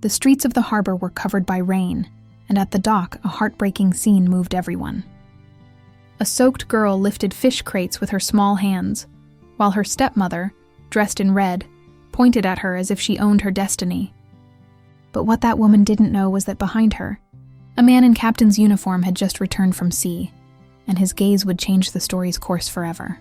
The streets of the harbor were covered by rain, and at the dock, a heartbreaking scene moved everyone. A soaked girl lifted fish crates with her small hands, while her stepmother, dressed in red, pointed at her as if she owned her destiny. But what that woman didn't know was that behind her, a man in captain's uniform had just returned from sea, and his gaze would change the story's course forever.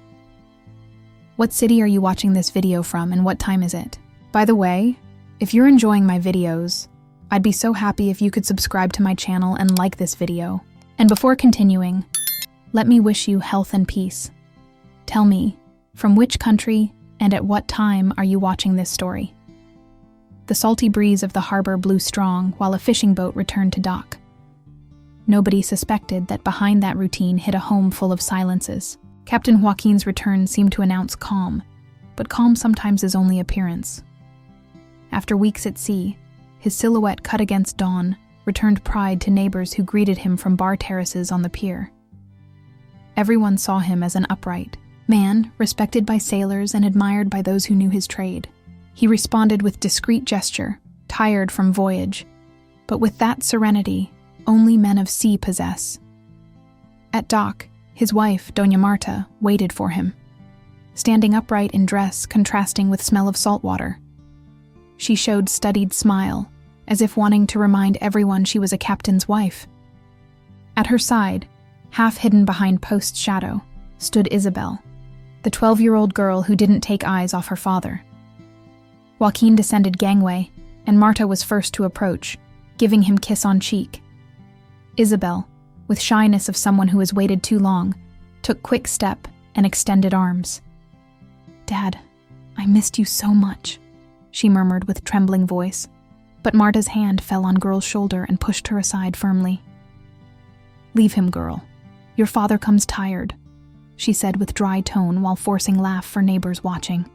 What city are you watching this video from, and what time is it? By the way, if you're enjoying my videos, I'd be so happy if you could subscribe to my channel and like this video. And before continuing, let me wish you health and peace. Tell me, from which country and at what time are you watching this story? The salty breeze of the harbor blew strong while a fishing boat returned to dock. Nobody suspected that behind that routine hid a home full of silences. Captain Joaquin's return seemed to announce calm, but calm sometimes is only appearance. After weeks at sea, his silhouette cut against dawn returned pride to neighbors who greeted him from bar terraces on the pier. Everyone saw him as an upright man, respected by sailors and admired by those who knew his trade. He responded with discreet gesture, tired from voyage, but with that serenity only men of sea possess. At dock, his wife, Doña Marta, waited for him, standing upright in dress contrasting with smell of salt water. She showed studied smile, as if wanting to remind everyone she was a captain's wife. At her side, half hidden behind post shadow, stood Isabel, the 12-year-old girl who didn't take eyes off her father. Joaquin descended gangway, and Marta was first to approach, giving him kiss on cheek. Isabel, with shyness of someone who has waited too long, took quick step and extended arms. "Dad, I missed you so much," she murmured with trembling voice, but Marta's hand fell on girl's shoulder and pushed her aside firmly. "Leave him, girl. Your father comes tired," she said with dry tone while forcing laugh for neighbors watching.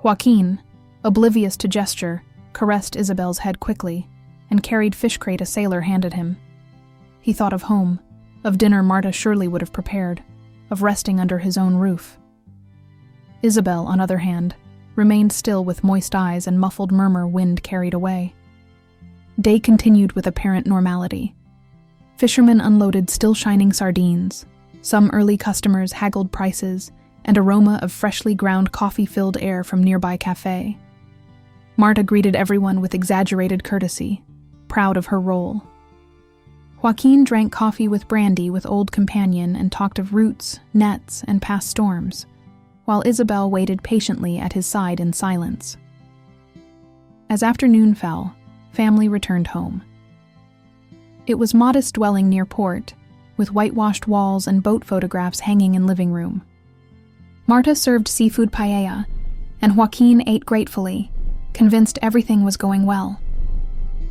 Joaquin, oblivious to gesture, caressed Isabel's head quickly and carried fish crate a sailor handed him. He thought of home, of dinner Marta surely would have prepared, of resting under his own roof. Isabel, on other hand, remained still with moist eyes and muffled murmur wind carried away. Day continued with apparent normality. Fishermen unloaded still shining sardines. Some early customers haggled prices, and aroma of freshly ground coffee filled air from nearby cafe. Marta greeted everyone with exaggerated courtesy, proud of her role. Joaquin drank coffee with brandy with old companion and talked of roots, nets, and past storms, while Isabel waited patiently at his side in silence. As afternoon fell, family returned home. It was modest dwelling near port, with whitewashed walls and boat photographs hanging in living room. Marta served seafood paella, and Joaquin ate gratefully, convinced everything was going well.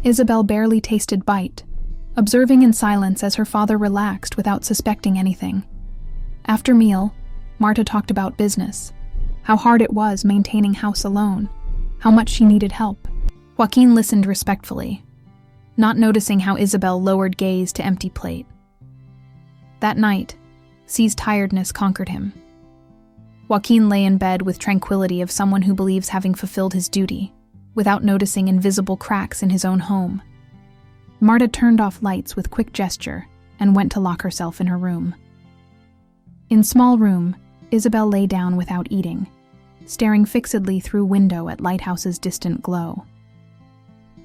Isabel barely tasted bite, observing in silence as her father relaxed without suspecting anything. After meal, Marta talked about business, how hard it was maintaining house alone, how much she needed help. Joaquin listened respectfully, not noticing how Isabel lowered gaze to empty plate. That night, C's tiredness conquered him. Joaquin lay in bed with tranquility of someone who believes having fulfilled his duty, without noticing invisible cracks in his own home. Marta turned off lights with quick gesture and went to lock herself in her room. In small room, Isabel lay down without eating, staring fixedly through window at lighthouse's distant glow.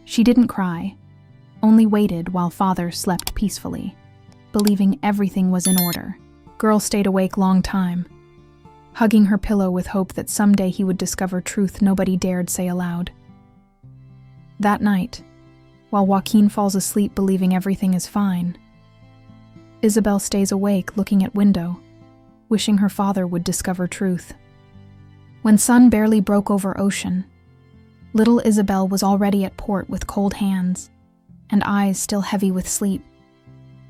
She didn't cry, only waited while father slept peacefully, believing everything was in order. Girl stayed awake long time, hugging her pillow with hope that someday he would discover truth nobody dared say aloud. That night, while Joaquin falls asleep believing everything is fine, Isabel stays awake looking at window, wishing her father would discover truth. When sun barely broke over ocean, little Isabel was already at port with cold hands and eyes still heavy with sleep.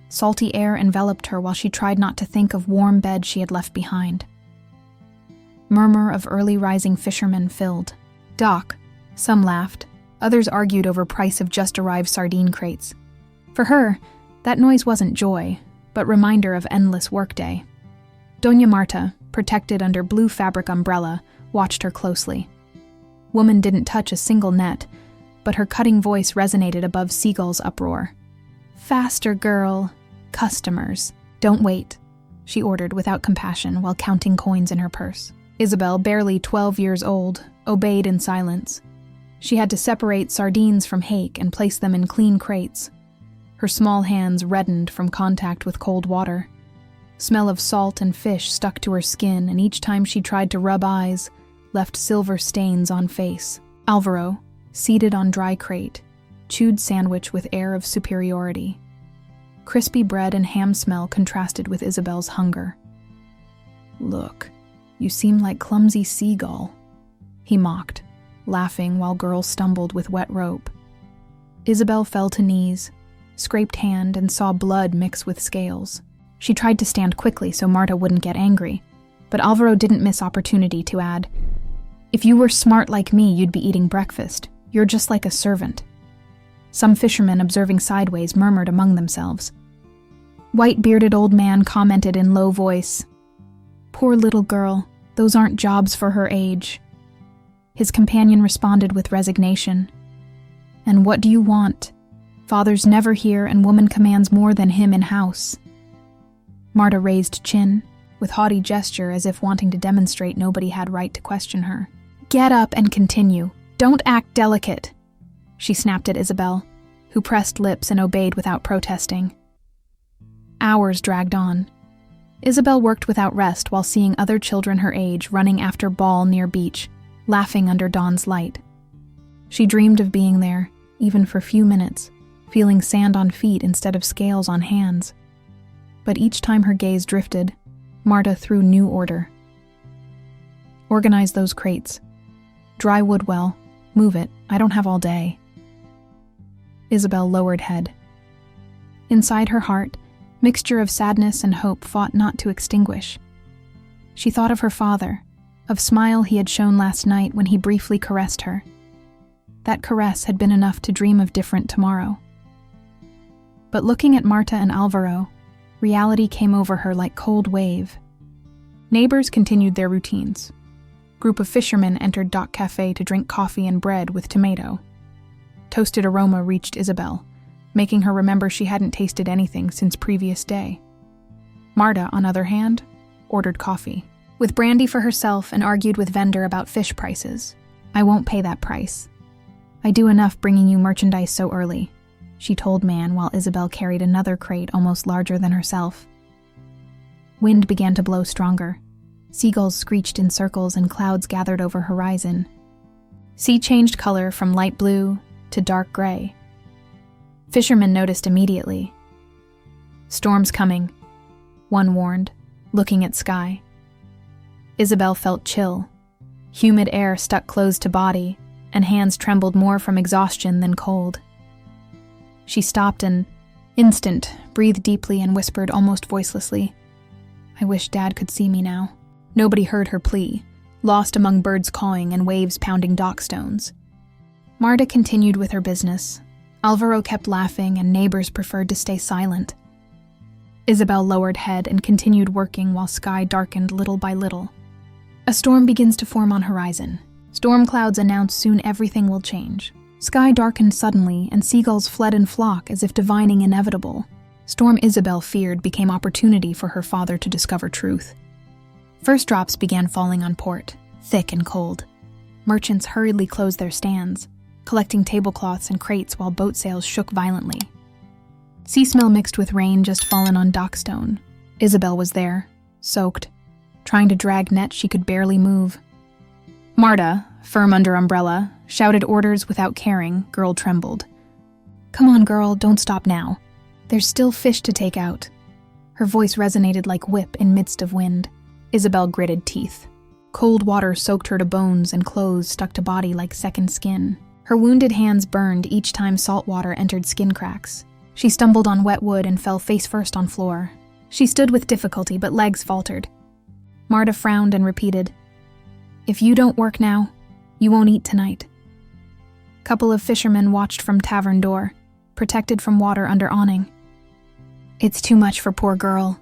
Salty air enveloped her while she tried not to think of warm bed she had left behind. Murmur of early rising fishermen filled. Dock, some laughed, others argued over price of just arrived sardine crates. For her, that noise wasn't joy, but reminder of endless workday. Doña Marta, protected under blue fabric umbrella, watched her closely. Woman didn't touch a single net, but her cutting voice resonated above Seagull's uproar. "Faster, girl. Customers. Don't wait," she ordered without compassion while counting coins in her purse. Isabel, barely 12 years old, obeyed in silence. She had to separate sardines from hake and place them in clean crates. Her small hands reddened from contact with cold water. Smell of salt and fish stuck to her skin, and each time she tried to rub eyes, left silver stains on face. Alvaro, seated on dry crate, chewed sandwich with air of superiority. Crispy bread and ham smell contrasted with Isabel's hunger. "Look, you seem like clumsy Seagull," he mocked, laughing while girls stumbled with wet rope. Isabel fell to knees, scraped hand, and saw blood mix with scales. She tried to stand quickly so Marta wouldn't get angry, but Alvaro didn't miss opportunity to add, "If you were smart like me, you'd be eating breakfast. You're just like a servant." Some fishermen observing sideways murmured among themselves. White-bearded old man commented in low voice, "Poor little girl, those aren't jobs for her age." His companion responded with resignation, "And what do you want? Father's never here and woman commands more than him in house." Marta raised chin, with haughty gesture as if wanting to demonstrate nobody had right to question her. "Get up and continue. Don't act delicate," she snapped at Isabel, who pressed lips and obeyed without protesting. Hours dragged on. Isabel worked without rest while seeing other children her age running after ball near beach, laughing under dawn's light. She dreamed of being there, even for few minutes, feeling sand on feet instead of scales on hands. But each time her gaze drifted, Marta threw new order. "Organize those crates. Dry wood well. Move it. I don't have all day." Isabel lowered head. Inside her heart, mixture of sadness and hope fought not to extinguish. She thought of her father, of smile he had shown last night when he briefly caressed her. That caress had been enough to dream of different tomorrow. But looking at Marta and Alvaro, reality came over her like cold wave. Neighbors continued their routines. Group of fishermen entered Dock Cafe to drink coffee and bread with tomato. Toasted aroma reached Isabel, making her remember she hadn't tasted anything since previous day. Marta, on other hand, ordered coffee, with brandy for herself, and argued with vendor about fish prices. "I won't pay that price. I do enough bringing you merchandise so early," she told man while Isabel carried another crate almost larger than herself. Wind began to blow stronger. Seagulls screeched in circles and clouds gathered over horizon. Sea changed color from light blue to dark gray. Fishermen noticed immediately. "Storm's coming," one warned, looking at sky. Isabel felt chill. Humid air stuck close to body, and hands trembled more from exhaustion than cold. She stopped and, instant, breathed deeply and whispered almost voicelessly, "I wish Dad could see me now." Nobody heard her plea, lost among birds cawing and waves pounding dock stones. Marta continued with her business. Alvaro kept laughing and neighbors preferred to stay silent. Isabel lowered head and continued working while sky darkened little by little. A storm begins to form on horizon. Storm clouds announce soon everything will change. Sky darkened suddenly and seagulls fled in flock as if divining inevitable. Storm Isabel feared became opportunity for her father to discover truth. First drops began falling on port, thick and cold. Merchants hurriedly closed their stands, collecting tablecloths and crates while boat sails shook violently. Sea smell mixed with rain just fallen on dockstone. Isabel was there, soaked, trying to drag nets she could barely move. Marta, firm under umbrella, shouted orders without caring. Girl trembled. "Come on, girl, don't stop now. There's still fish to take out." Her voice resonated like whip in midst of wind. Isabel gritted teeth. Cold water soaked her to bones and clothes stuck to body like second skin. Her wounded hands burned each time salt water entered skin cracks. She stumbled on wet wood and fell face first on floor. She stood with difficulty, but legs faltered. Marta frowned and repeated, "If you don't work now, you won't eat tonight." Couple of fishermen watched from tavern door, protected from water under awning. "It's too much for poor girl,"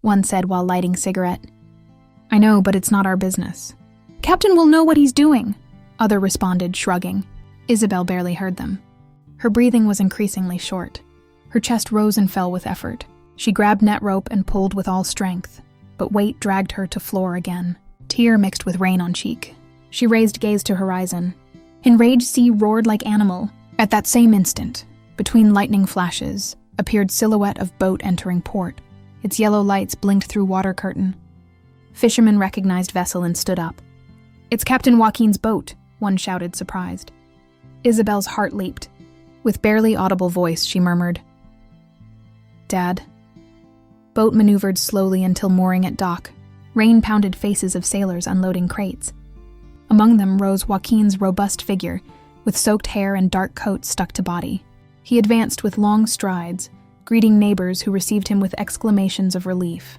one said while lighting cigarette. "I know, but it's not our business." "Captain will know what he's doing," other responded, shrugging. Isabel barely heard them. Her breathing was increasingly short. Her chest rose and fell with effort. She grabbed net rope and pulled with all strength, but weight dragged her to floor again. Tear mixed with rain on cheek. She raised gaze to horizon. Enraged sea roared like animal. At that same instant, between lightning flashes, appeared silhouette of boat entering port. Its yellow lights blinked through water curtain. Fishermen recognized vessel and stood up. "It's Captain Joaquin's boat," one shouted, surprised. Isabel's heart leaped. With barely audible voice, she murmured, "Dad." Boat maneuvered slowly until mooring at dock. Rain pounded faces of sailors unloading crates. Among them rose Joaquin's robust figure, with soaked hair and dark coat stuck to body. He advanced with long strides, greeting neighbors who received him with exclamations of relief.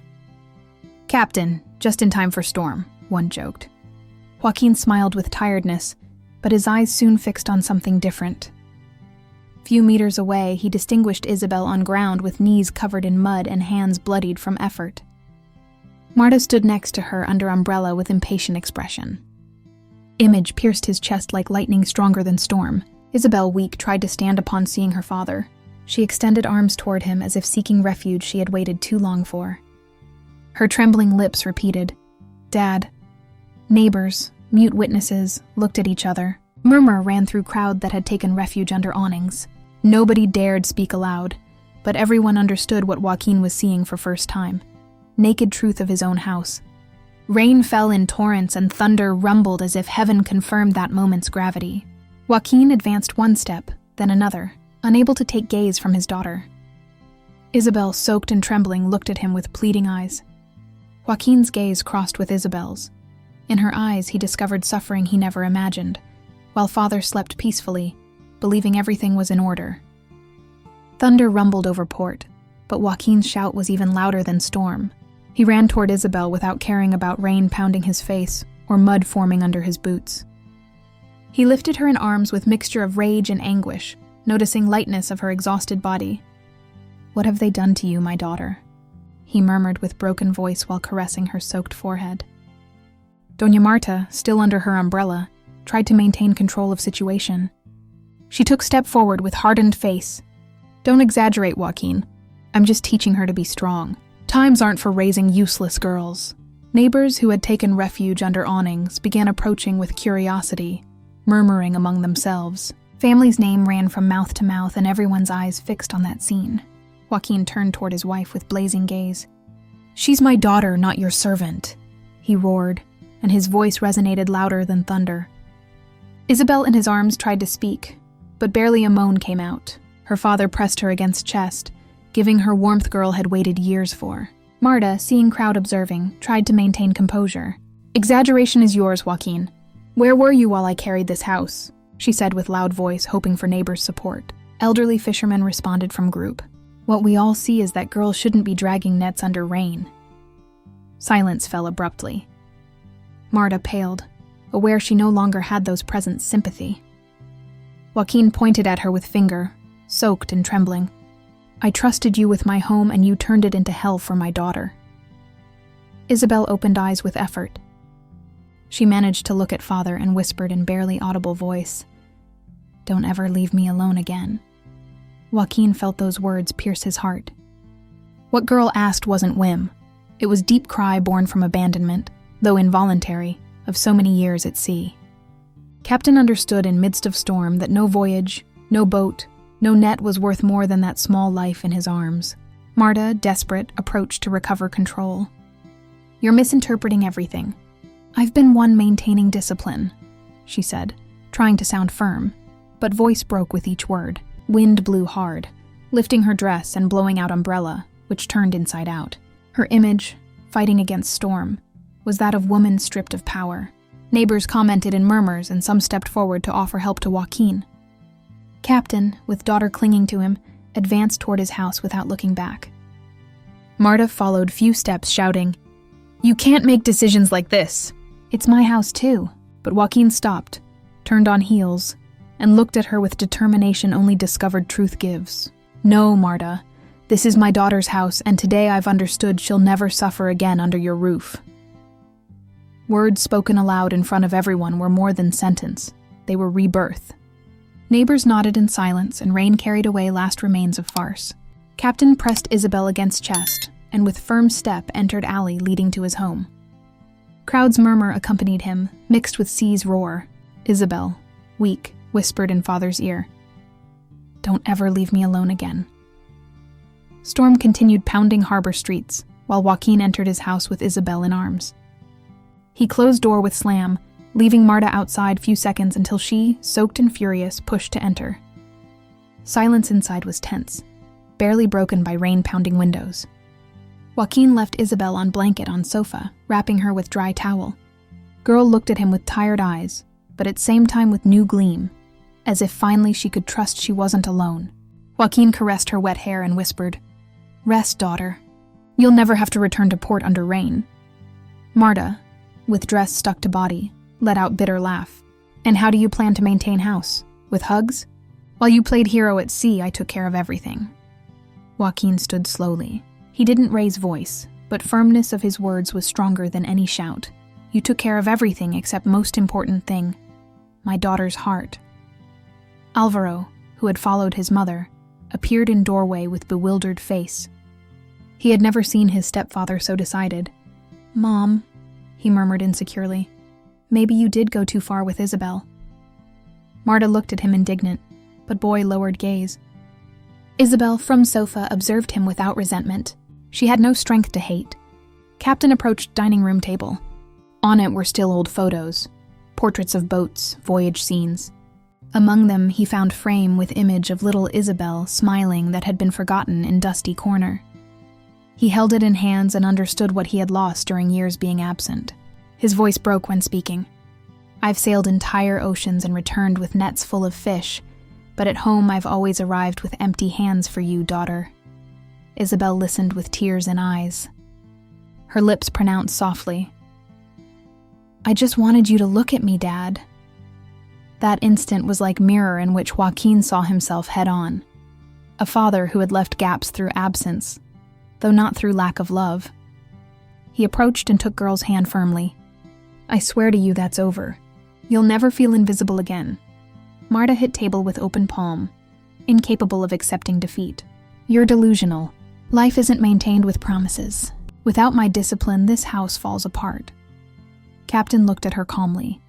"Captain, just in time for storm," one joked. Joaquin smiled with tiredness, but his eyes soon fixed on something different. Few meters away, he distinguished Isabel on ground with knees covered in mud and hands bloodied from effort. Marta stood next to her under umbrella with impatient expression. Image pierced his chest like lightning stronger than storm. Isabel, weak, tried to stand upon seeing her father. She extended arms toward him as if seeking refuge she had waited too long for. Her trembling lips repeated, "Dad." Neighbors, mute witnesses, looked at each other. Murmur ran through crowd that had taken refuge under awnings. Nobody dared speak aloud, but everyone understood what Joaquin was seeing for first time. Naked truth of his own house. Rain fell in torrents and thunder rumbled as if heaven confirmed that moment's gravity. Joaquin advanced one step, then another, unable to take gaze from his daughter. Isabel, soaked and trembling, looked at him with pleading eyes. Joaquin's gaze crossed with Isabel's. In her eyes, he discovered suffering he never imagined, while father slept peacefully, believing everything was in order. Thunder rumbled over port, but Joaquin's shout was even louder than storm. He ran toward Isabel without caring about rain pounding his face or mud forming under his boots. He lifted her in arms with mixture of rage and anguish, noticing lightness of her exhausted body. "What have they done to you, my daughter?" he murmured with broken voice while caressing her soaked forehead. Doña Marta, still under her umbrella, tried to maintain control of situation. She took step forward with hardened face. "Don't exaggerate, Joaquin. I'm just teaching her to be strong. Times aren't for raising useless girls." Neighbors who had taken refuge under awnings began approaching with curiosity, murmuring among themselves. Family's name ran from mouth to mouth and everyone's eyes fixed on that scene. Joaquin turned toward his wife with blazing gaze. "She's my daughter, not your servant," he roared, and his voice resonated louder than thunder. Isabel in his arms tried to speak, but barely a moan came out. Her father pressed her against chest, giving her warmth girl had waited years for. Marta, seeing crowd observing, tried to maintain composure. "Exaggeration is yours, Joaquin. Where were you while I carried this house?" she said with loud voice, hoping for neighbors' support. Elderly fishermen responded from group. "What we all see is that girls shouldn't be dragging nets under rain." Silence fell abruptly. Marta paled, aware she no longer had those present sympathy. Joaquin pointed at her with finger, soaked and trembling. "I trusted you with my home and you turned it into hell for my daughter." Isabel opened eyes with effort. She managed to look at father and whispered in barely audible voice, "Don't ever leave me alone again." Joaquin felt those words pierce his heart. What girl asked wasn't whim. It was deep cry born from abandonment, though involuntary, of so many years at sea. Captain understood in midst of storm that no voyage, no boat, no net was worth more than that small life in his arms. Marta, desperate, approached to recover control. "You're misinterpreting everything. I've been one maintaining discipline," she said, trying to sound firm, but voice broke with each word. Wind blew hard, lifting her dress and blowing out umbrella, which turned inside out. Her image, fighting against storm, was that of woman stripped of power. Neighbors commented in murmurs and some stepped forward to offer help to Joaquin. Captain, with daughter clinging to him, advanced toward his house without looking back. Marta followed few steps, shouting, "You can't make decisions like this." "It's my house too." But Joaquin stopped, turned on heels, and looked at her with determination only discovered truth gives. "No, Marta, this is my daughter's house, and today I've understood she'll never suffer again under your roof." Words spoken aloud in front of everyone were more than sentence. They were rebirth. Neighbors nodded in silence, and rain carried away last remains of farce. Captain pressed Isabel against chest, and with firm step entered alley leading to his home. Crowd's murmur accompanied him, mixed with sea's roar. Isabel, weak, whispered in father's ear, "Don't ever leave me alone again." Storm continued pounding harbor streets, while Joaquin entered his house with Isabel in arms. He closed door with slam, leaving Marta outside few seconds until she, soaked and furious, pushed to enter. Silence inside was tense, barely broken by rain-pounding windows. Joaquin left Isabel on blanket on sofa, wrapping her with dry towel. Girl looked at him with tired eyes, but at same time with new gleam, as if finally she could trust she wasn't alone. Joaquin caressed her wet hair and whispered, "Rest, daughter. You'll never have to return to port under rain." Marta, with dress stuck to body, let out bitter laugh. "And how do you plan to maintain house? With hugs? While you played hero at sea, I took care of everything." Joaquin stood slowly. He didn't raise voice, but firmness of his words was stronger than any shout. "You took care of everything except most important thing, my daughter's heart." Alvaro, who had followed his mother, appeared in doorway with bewildered face. He had never seen his stepfather so decided. "Mom," he murmured insecurely, "maybe you did go too far with Isabel." Marta looked at him indignant, but boy lowered gaze. Isabel, from sofa, observed him without resentment. She had no strength to hate. Captain approached dining room table. On it were still old photos, portraits of boats, voyage scenes. Among them he found frame with image of little Isabel smiling that had been forgotten in dusty corner. He held it in hands and understood what he had lost during years being absent. His voice broke when speaking. "I've sailed entire oceans and returned with nets full of fish, but at home I've always arrived with empty hands for you, daughter." Isabel listened with tears in eyes. Her lips pronounced softly, "I just wanted you to look at me, Dad." That instant was like mirror in which Joaquin saw himself head-on. A father who had left gaps through absence, though not through lack of love. He approached and took girl's hand firmly. "I swear to you that's over. You'll never feel invisible again." Marta hit table with open palm, incapable of accepting defeat. "You're delusional. Life isn't maintained with promises. Without my discipline, this house falls apart." Captain looked at her calmly,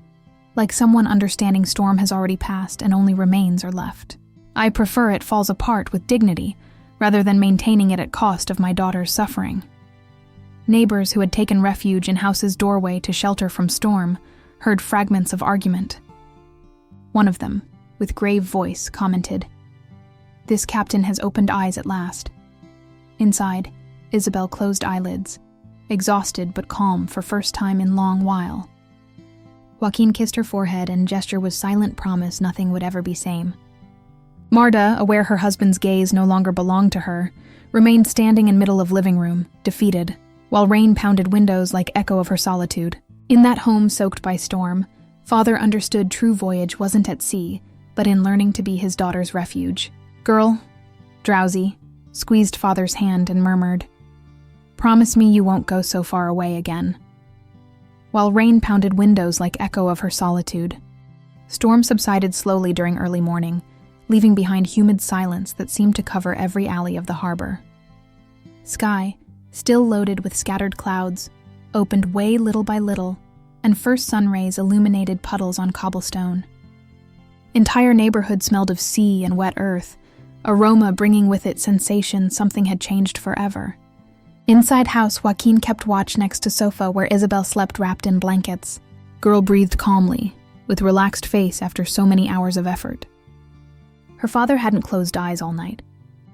like someone understanding storm has already passed and only remains are left. "I prefer it falls apart with dignity, rather than maintaining it at cost of my daughter's suffering." Neighbors who had taken refuge in house's doorway to shelter from storm heard fragments of argument. One of them, with grave voice, commented, "This captain has opened eyes at last." Inside, Isabel closed eyelids, exhausted but calm for first time in long while. Joaquin kissed her forehead and gesture was silent promise nothing would ever be same. Marta, aware her husband's gaze no longer belonged to her, remained standing in middle of living room, defeated, while rain pounded windows like echo of her solitude. In that home soaked by storm, father understood true voyage wasn't at sea, but in learning to be his daughter's refuge. Girl, drowsy, squeezed father's hand and murmured, "Promise me you won't go so far away again." While rain pounded windows like echo of her solitude. Storm subsided slowly during early morning, leaving behind humid silence that seemed to cover every alley of the harbor. Sky, still loaded with scattered clouds, opened way little by little, and first sun rays illuminated puddles on cobblestone. Entire neighborhood smelled of sea and wet earth, aroma bringing with it sensation something had changed forever. Inside house, Joaquin kept watch next to sofa where Isabel slept wrapped in blankets. Girl breathed calmly, with relaxed face after so many hours of effort. Her father hadn't closed eyes all night.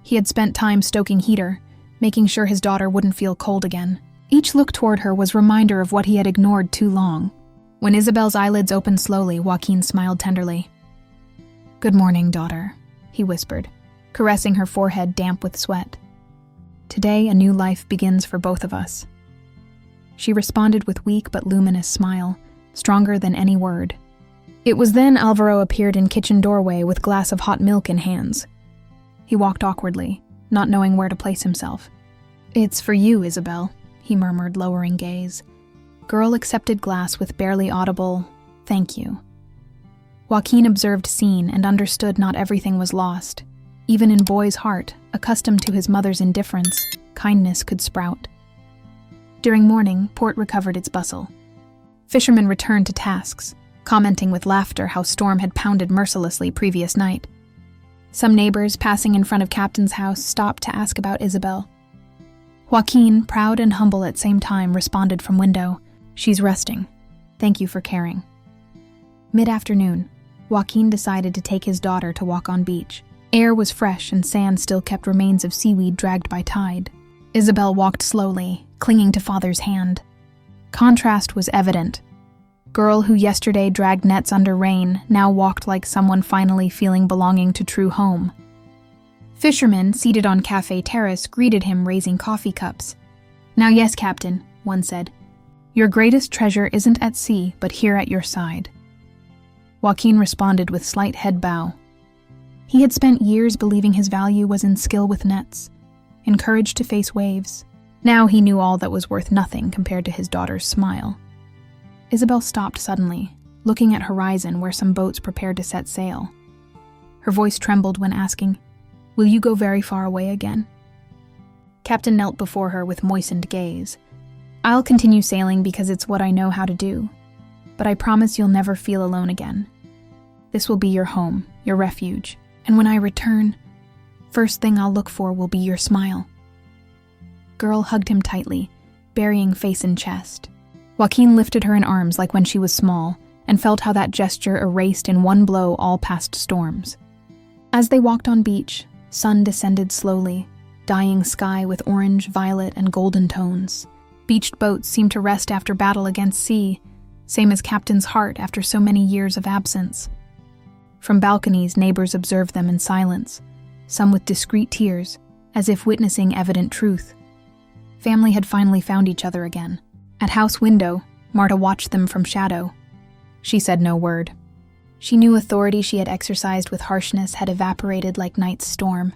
He had spent time stoking heater, making sure his daughter wouldn't feel cold again. Each look toward her was reminder of what he had ignored too long. When Isabel's eyelids opened slowly, Joaquin smiled tenderly. "Good morning, daughter," he whispered, caressing her forehead damp with sweat. "Today, a new life begins for both of us." She responded with weak but luminous smile, stronger than any word. It was then Alvaro appeared in kitchen doorway with glass of hot milk in hands. He walked awkwardly, not knowing where to place himself. "It's for you, Isabel," he murmured, lowering gaze. Girl accepted glass with barely audible, "Thank you." Joaquin observed scene and understood not everything was lost. Even in Boy's heart, accustomed to his mother's indifference, kindness could sprout. During morning, port recovered its bustle. Fishermen returned to tasks, commenting with laughter how storm had pounded mercilessly previous night. Some neighbors passing in front of Captain's house stopped to ask about Isabel. Joaquin, proud and humble at same time, responded from window, "She's resting. Thank you for caring." Mid-afternoon, Joaquin decided to take his daughter to walk on beach. Air was fresh and sand still kept remains of seaweed dragged by tide. Isabel walked slowly, clinging to father's hand. Contrast was evident. Girl who yesterday dragged nets under rain now walked like someone finally feeling belonging to true home. Fishermen, seated on cafe terrace, greeted him raising coffee cups. "Now yes, Captain," one said. "Your greatest treasure isn't at sea, but here at your side." Joaquin responded with slight head bow. He had spent years believing his value was in skill with nets, in courage to face waves. Now he knew all that was worth nothing compared to his daughter's smile. Isabel stopped suddenly, looking at horizon where some boats prepared to set sail. Her voice trembled when asking, "Will you go very far away again?" Captain knelt before her with moistened gaze. "I'll continue sailing because it's what I know how to do, but I promise you'll never feel alone again. This will be your home, your refuge, and when I return, first thing I'll look for will be your smile." Girl hugged him tightly, burying face in chest. Joaquin lifted her in arms like when she was small, and felt how that gesture erased in one blow all past storms. As they walked on beach, sun descended slowly, dyeing sky with orange, violet, and golden tones. Beached boats seemed to rest after battle against sea, same as Captain's heart after so many years of absence. From balconies, neighbors observed them in silence, some with discreet tears, as if witnessing evident truth. Family had finally found each other again. At house window, Marta watched them from shadow. She said no word. She knew authority she had exercised with harshness had evaporated like night's storm.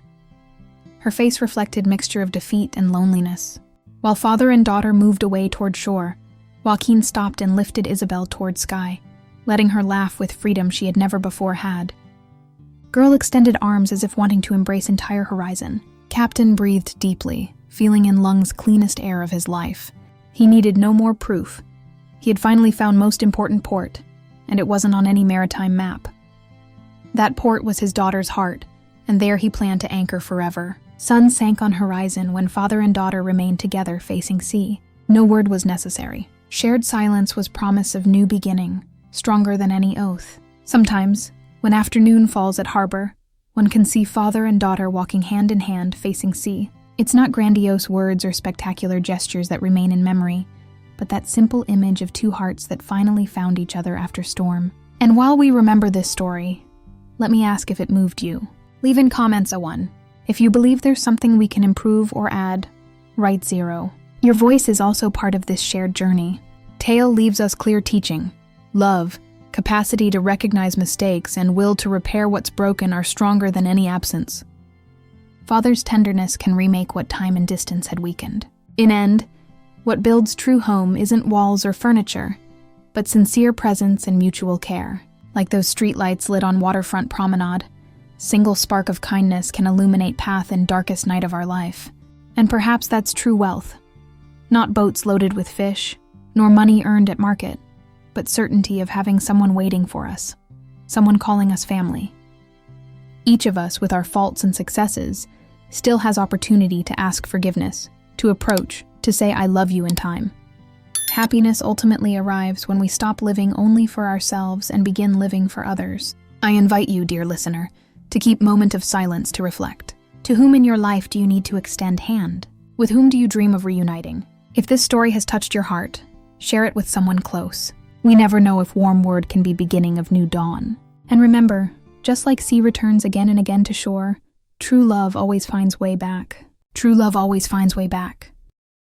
Her face reflected mixture of defeat and loneliness. While father and daughter moved away toward shore, Joaquin stopped and lifted Isabel toward sky, letting her laugh with freedom she had never before had. Girl extended arms as if wanting to embrace entire horizon. Captain breathed deeply, feeling in lungs cleanest air of his life. He needed no more proof. He had finally found most important port, and it wasn't on any maritime map. That port was his daughter's heart, and there he planned to anchor forever. Sun sank on horizon when father and daughter remained together facing sea. No word was necessary. Shared silence was promise of new beginning, stronger than any oath. Sometimes, when afternoon falls at harbor, one can see father and daughter walking hand in hand facing sea. It's not grandiose words or spectacular gestures that remain in memory, but that simple image of two hearts that finally found each other after storm. And while we remember this story, let me ask if it moved you. Leave in comments a 1. If you believe there's something we can improve or add, write 0. Your voice is also part of this shared journey. Tale leaves us clear teaching. Love, capacity to recognize mistakes, and will to repair what's broken are stronger than any absence. Father's tenderness can remake what time and distance had weakened. In end, what builds true home isn't walls or furniture, but sincere presence and mutual care. Like those streetlights lit on waterfront promenade, single spark of kindness can illuminate path in darkest night of our life. And perhaps that's true wealth. Not boats loaded with fish, nor money earned at market, but certainty of having someone waiting for us, someone calling us family. Each of us, with our faults and successes, still has opportunity to ask forgiveness, to approach, to say I love you in time. Happiness ultimately arrives when we stop living only for ourselves and begin living for others. I invite you, dear listener, to keep moment of silence to reflect. To whom in your life do you need to extend hand? With whom do you dream of reuniting? If this story has touched your heart, share it with someone close. We never know if warm word can be beginning of new dawn. And remember, just like sea returns again and again to shore, true love always finds way back. True love always finds way back.